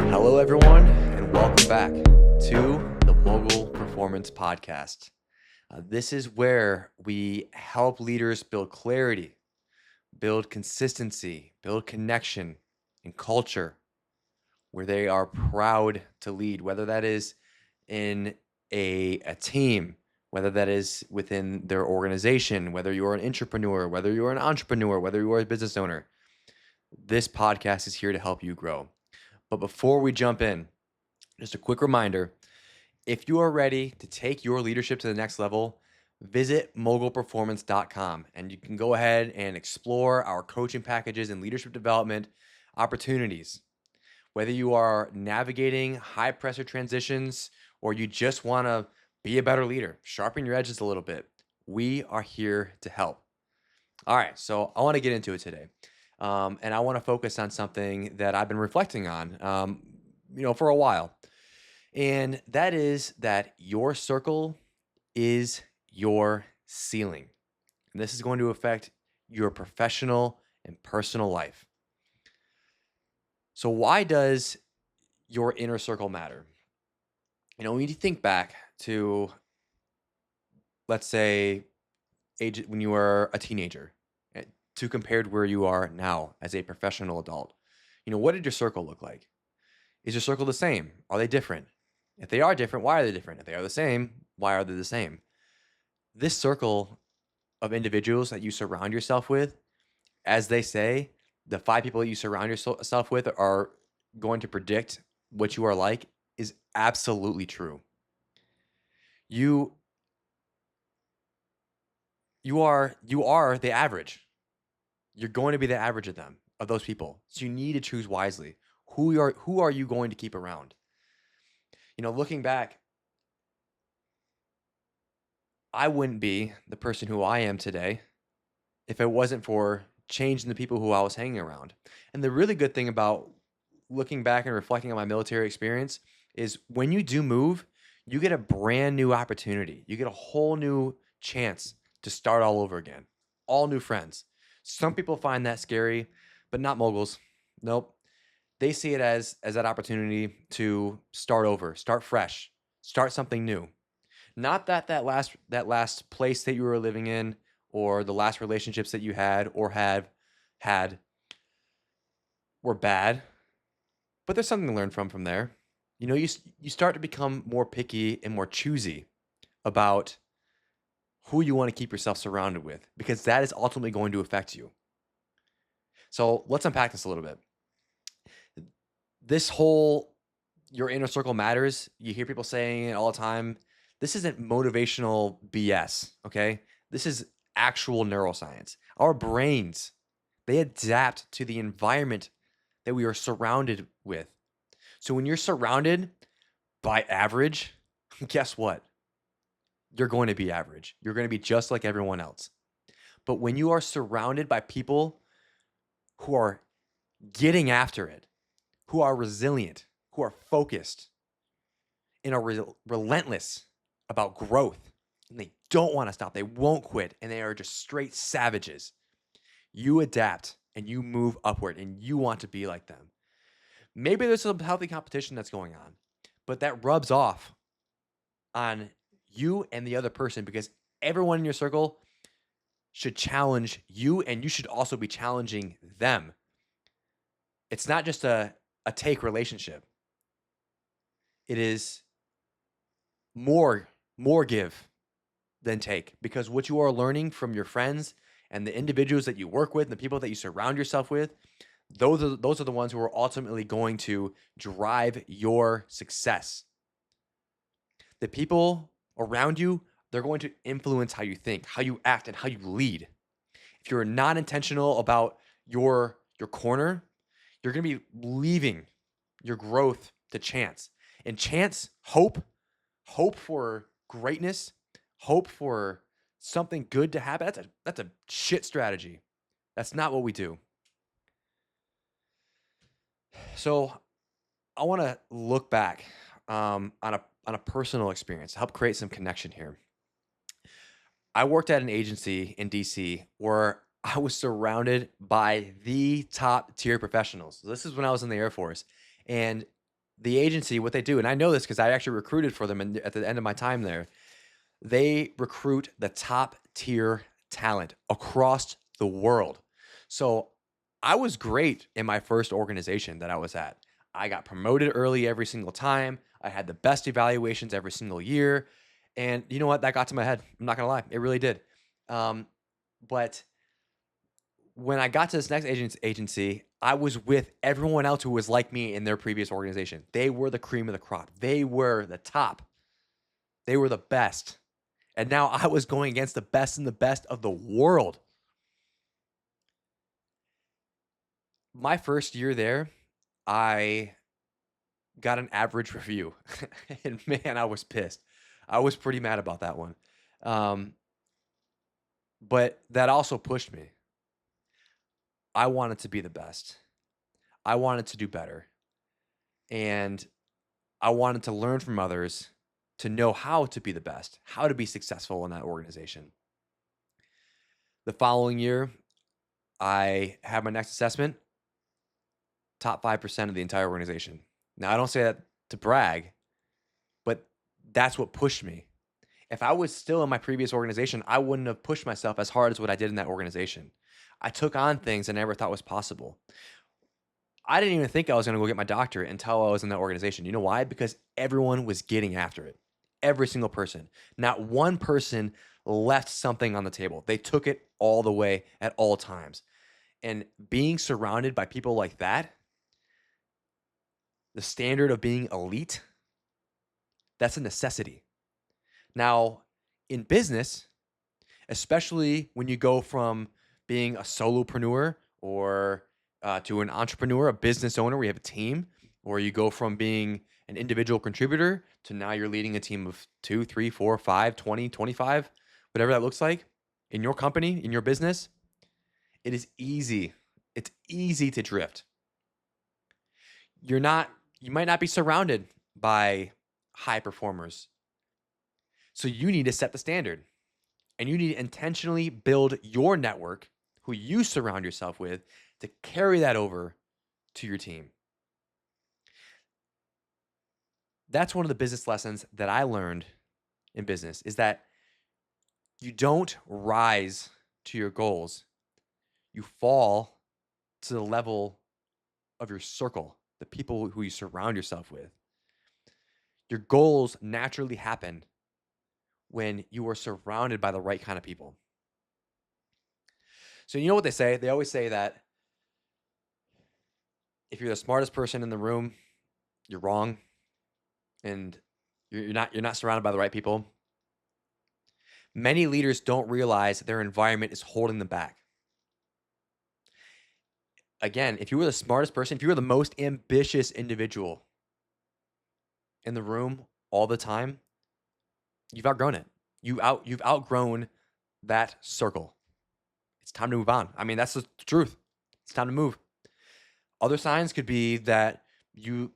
Hello, everyone, and welcome back to the Mogul Performance Podcast. This is where we help leaders build clarity, build consistency, build connection and culture where they are proud to lead, whether that is in a team, whether that is within their organization, whether you're an entrepreneur, whether you're an entrepreneur, whether you're a business owner. This podcast is here to help you grow. But before we jump in, just a quick reminder, if you are ready to take your leadership to the next level, visit mogulperformance.com and you can go ahead and explore our coaching packages and leadership development opportunities. Whether you are navigating high pressure transitions or you just want to be a better leader, sharpen your edges a little bit, we are here to help. All right, so I want to get into it today. And I want to focus on something that I've been reflecting on, for a while. And that is that your circle is your ceiling. And this is going to affect your professional and personal life. So why does your inner circle matter? When you think back to, let's say, when you were a teenager, to compared where you are now as a professional adult, what did your circle look like? Is your circle the same? Are they different? If they are different, why are they different? If they are the same, why are they the same? This circle of individuals that you surround yourself with, as they say, the 5 people that you surround yourself with are going to predict what you are like, is absolutely true. You are the average. You're going to be the average of those people. So you need to choose wisely. Who are you going to keep around? Looking back, I wouldn't be the person who I am today if it wasn't for changing the people who I was hanging around. And the really good thing about looking back and reflecting on my military experience is when you do move, you get a brand new opportunity. You get a whole new chance to start all over again. All new friends. Some people find that scary, but not moguls. Nope. They see it as that opportunity to start over, start fresh, start something new. Not that last place that you were living in or the last relationships that you had or have had were bad, but there's something to learn from there. You start to become more picky and more choosy about who you want to keep yourself surrounded with, because that is ultimately going to affect you. So let's unpack this a little bit. This whole your inner circle matters. You hear people saying it all the time. This isn't motivational BS, okay? This is actual neuroscience. Our brains, they adapt to the environment that we are surrounded with. So when you're surrounded by average, guess what? You're going to be average. You're going to be just like everyone else. But when you are surrounded by people who are getting after it, who are resilient, who are focused, and are relentless about growth, and they don't want to stop, they won't quit, and they are just straight savages, you adapt and you move upward and you want to be like them. Maybe there's some healthy competition that's going on, but that rubs off on you and the other person, because everyone in your circle should challenge you and you should also be challenging them. It's not just a take relationship. It is more give than take, because what you are learning from your friends and the individuals that you work with and the people that you surround yourself with, those are the ones who are ultimately going to drive your success. The people around you, they're going to influence how you think, how you act, and how you lead. If you're not intentional about your corner, you're going to be leaving your growth to chance. And chance, hope for greatness, hope for something good to happen, that's a shit strategy. That's not what we do. So I want to look back on a personal experience to help create some connection here. I worked at an agency in DC where I was surrounded by the top tier professionals. This is when I was in the Air Force. And the agency, what they do, and I know this because I actually recruited for them at the end of my time there, they recruit the top tier talent across the world. So I was great in my first organization that I was at. I got promoted early every single time. I had the best evaluations every single year. And you know what? That got to my head. I'm not going to lie. It really did. But when I got to this next agency, I was with everyone else who was like me in their previous organization. They were the cream of the crop. They were the top. They were the best. And now I was going against the best and the best of the world. My first year there, I got an average review. And man, I was pissed. I was pretty mad about that one. But that also pushed me. I wanted to be the best. I wanted to do better. And I wanted to learn from others to know how to be the best, how to be successful in that organization. The following year, I had my next assessment, top 5% of the entire organization. Now, I don't say that to brag, but that's what pushed me. If I was still in my previous organization, I wouldn't have pushed myself as hard as what I did in that organization. I took on things I never thought was possible. I didn't even think I was going to go get my doctorate until I was in that organization. You know why? Because everyone was getting after it. Every single person. Not one person left something on the table. They took it all the way at all times. And being surrounded by people like that, the standard of being elite, that's a necessity. Now, in business, especially when you go from being a solopreneur or to an entrepreneur, a business owner, where you have a team, or you go from being an individual contributor to now you're leading a team of 2, 3, 4, 5, 20, 25, whatever that looks like in your company, in your business, it is easy. It's easy to drift. You might not be surrounded by high performers. So you need to set the standard, and you need to intentionally build your network, who you surround yourself with, to carry that over to your team. That's one of the business lessons that I learned in business, is that you don't rise to your goals. You fall to the level of your circle, the people who you surround yourself with. Your goals naturally happen when you are surrounded by the right kind of people. So you know what they say? They always say that if you're the smartest person in the room, you're wrong, and you're not surrounded by the right people. Many leaders don't realize their environment is holding them back. Again, if you were the smartest person, if you were the most ambitious individual in the room all the time, you've outgrown it. You've outgrown that circle. It's time to move on. I mean, that's the truth. It's time to move. Other signs could be that you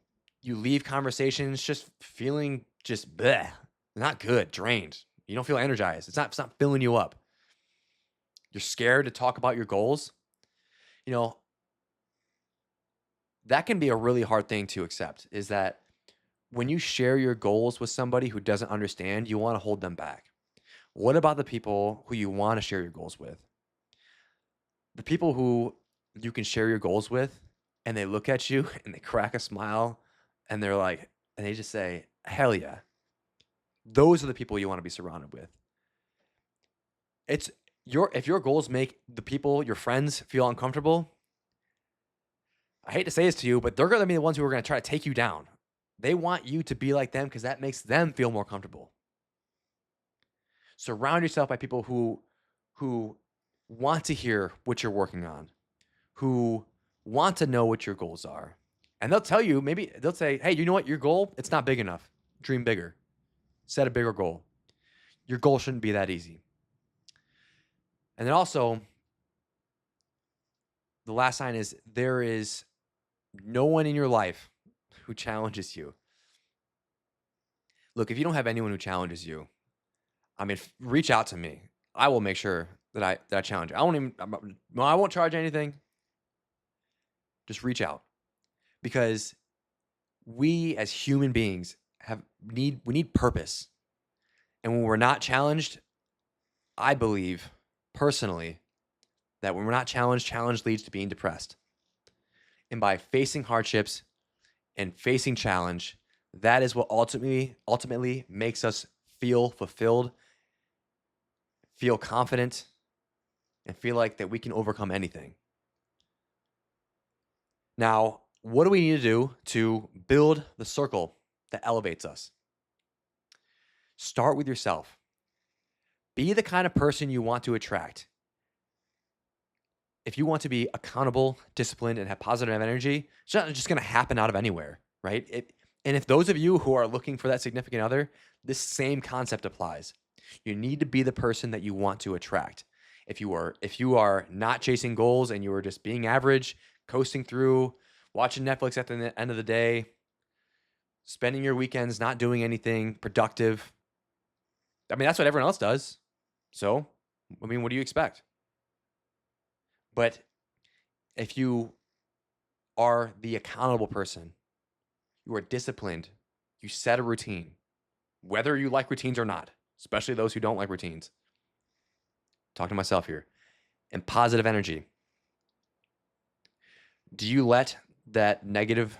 leave conversations just feeling just bleh, not good, drained. You don't feel energized. It's not filling you up. You're scared to talk about your goals. You know, that can be a really hard thing to accept, is that when you share your goals with somebody who doesn't understand, you want to hold them back. What about the people who you want to share your goals with? The people who you can share your goals with, and they look at you and they crack a smile and they're like, and they just say, hell yeah. Those are the people you want to be surrounded with. If your goals make the people, your friends, feel uncomfortable, I hate to say this to you, but they're going to be the ones who are going to try to take you down. They want you to be like them because that makes them feel more comfortable. Surround yourself by people who want to hear what you're working on, who want to know what your goals are. And they'll tell you, maybe they'll say, hey, you know what? Your goal, it's not big enough. Dream bigger. Set a bigger goal. Your goal shouldn't be that easy. And then also, the last sign is there is no one in your life who challenges you. Look, if you don't have anyone who challenges you, I mean, reach out to me. I will make sure that I challenge you. I won't charge anything. Just reach out, because we as human beings we need purpose. And when we're not challenged, I believe personally that when we're not challenged, challenge leads to being depressed. And by facing hardships and facing challenge, that is what ultimately makes us feel fulfilled, feel confident, and feel like that we can overcome anything. Now, what do we need to do to build the circle that elevates us? Start with yourself. Be the kind of person you want to attract. If you want to be accountable, disciplined, and have positive energy, it's not just going to happen out of anywhere, right? And if those of you who are looking for that significant other, this same concept applies. You need to be the person that you want to attract. If you are not chasing goals and you are just being average, coasting through, watching Netflix at the end of the day, spending your weekends not doing anything productive, I mean, that's what everyone else does. So, I mean, what do you expect? But if you are the accountable person, you are disciplined, you set a routine, whether you like routines or not, especially those who don't like routines. Talking to myself here. And positive energy. Do you let that negative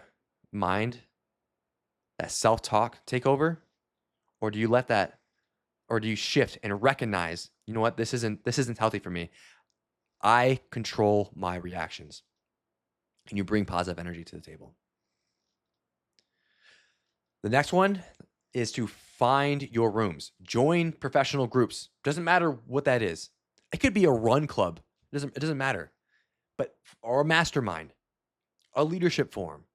mind, that self-talk take over? Or do you shift and recognize, you know what, this isn't healthy for me. I control my reactions. And you bring positive energy to the table. The next one is to find your rooms. Join professional groups. Doesn't matter what that is. It could be a run club. It doesn't matter. Or a mastermind, a leadership forum.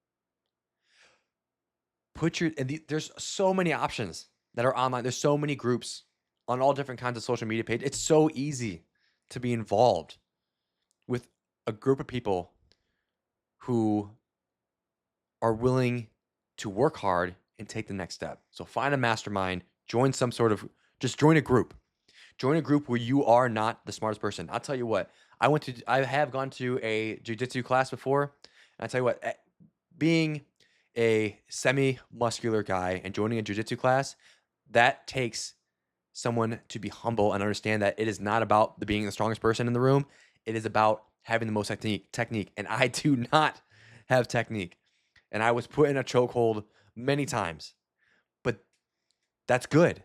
There's so many options that are online. There's so many groups on all different kinds of social media pages. It's so easy to be involved with a group of people who are willing to work hard and take the next step. So find a mastermind, just join a group. Join a group where you are not the smartest person. I'll tell you what, I have gone to a jiu-jitsu class before. And I'll tell you what, being a semi-muscular guy and joining a jiu-jitsu class, that takes someone to be humble and understand that it is not about being the strongest person in the room. It is about having the most technique. And I do not have technique. And I was put in a chokehold many times. But that's good,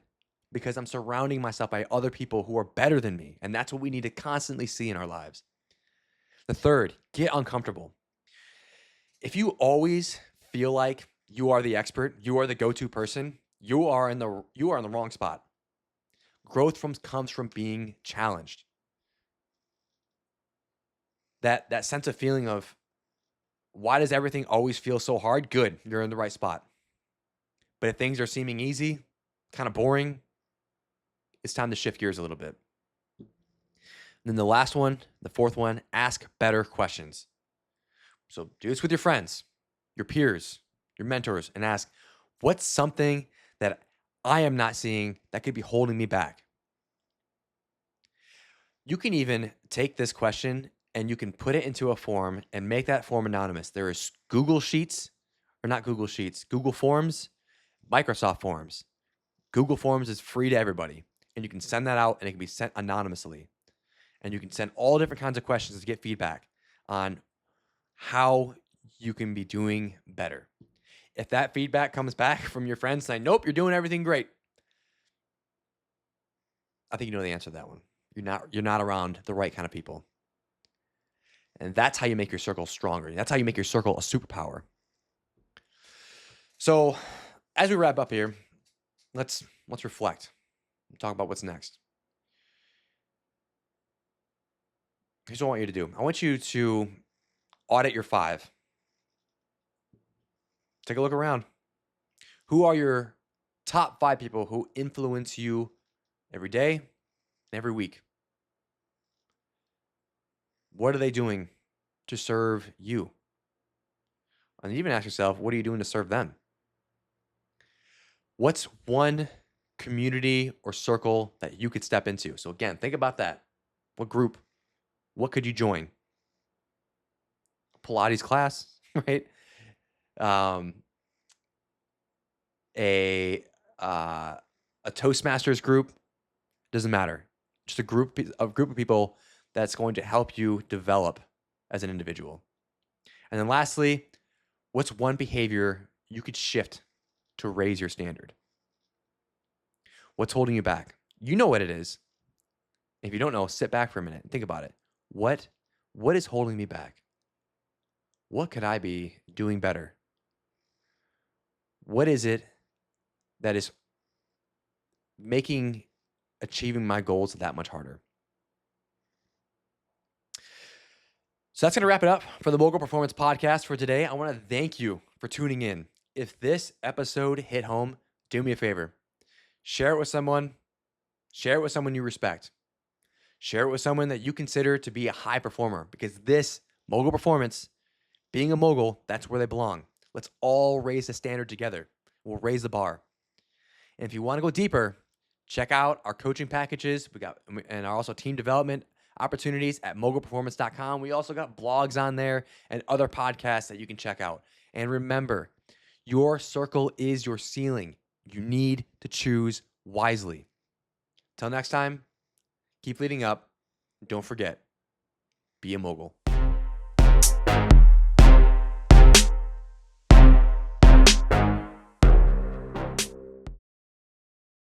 because I'm surrounding myself by other people who are better than me. And that's what we need to constantly see in our lives. The third, get uncomfortable. If you always feel like you are the expert, you are the go-to person, you are in the wrong spot. Growth comes from being challenged. That sense of feeling of, why does everything always feel so hard? Good, you're in the right spot. But if things are seeming easy, kind of boring, it's time to shift gears a little bit. And then the fourth one, ask better questions. So do this with your friends, your peers, your mentors, and ask, what's something that I am not seeing that could be holding me back? You can even take this question and you can put it into a form and make that form anonymous. There is Google Forms, Microsoft Forms. Google Forms is free to everybody, and you can send that out and it can be sent anonymously. And you can send all different kinds of questions to get feedback on how you can be doing better. If that feedback comes back from your friends saying, nope, you're doing everything great, I think you know the answer to that one. You're not around the right kind of people. And that's how you make your circle stronger. That's how you make your circle a superpower. So as we wrap up here, let's reflect and talk about what's next. Here's what I want you to do. I want you to audit your 5. Take a look around. Who are your top 5 people who influence you every day, every week? What are they doing to serve you? And even ask yourself, what are you doing to serve them? What's one community or circle that you could step into. So again, think about that. What group? What could you join? Pilates class, right? Um, a uh, a Toastmasters group, doesn't matter. Just a group of people that's going to help you develop as an individual. And then lastly, what's one behavior you could shift to raise your standard? What's holding you back? You know what it is. If you don't know, sit back for a minute and think about it. What is holding me back? What could I be doing better? What is it that is making achieving my goals that much harder? So that's going to wrap it up for the Mogul Performance Podcast for today. I want to thank you for tuning in. If this episode hit home, do me a favor. Share it with someone. Share it with someone you respect. Share it with someone that you consider to be a high performer, because this Mogul Performance, being a mogul, that's where they belong. Let's all raise the standard together. We'll raise the bar. And if you want to go deeper, check out our coaching packages. And also team development opportunities at mogulperformance.com. We also got blogs on there and other podcasts that you can check out. And remember, your circle is your ceiling. You need to choose wisely. Till next time, keep leading up. Don't forget, be a mogul.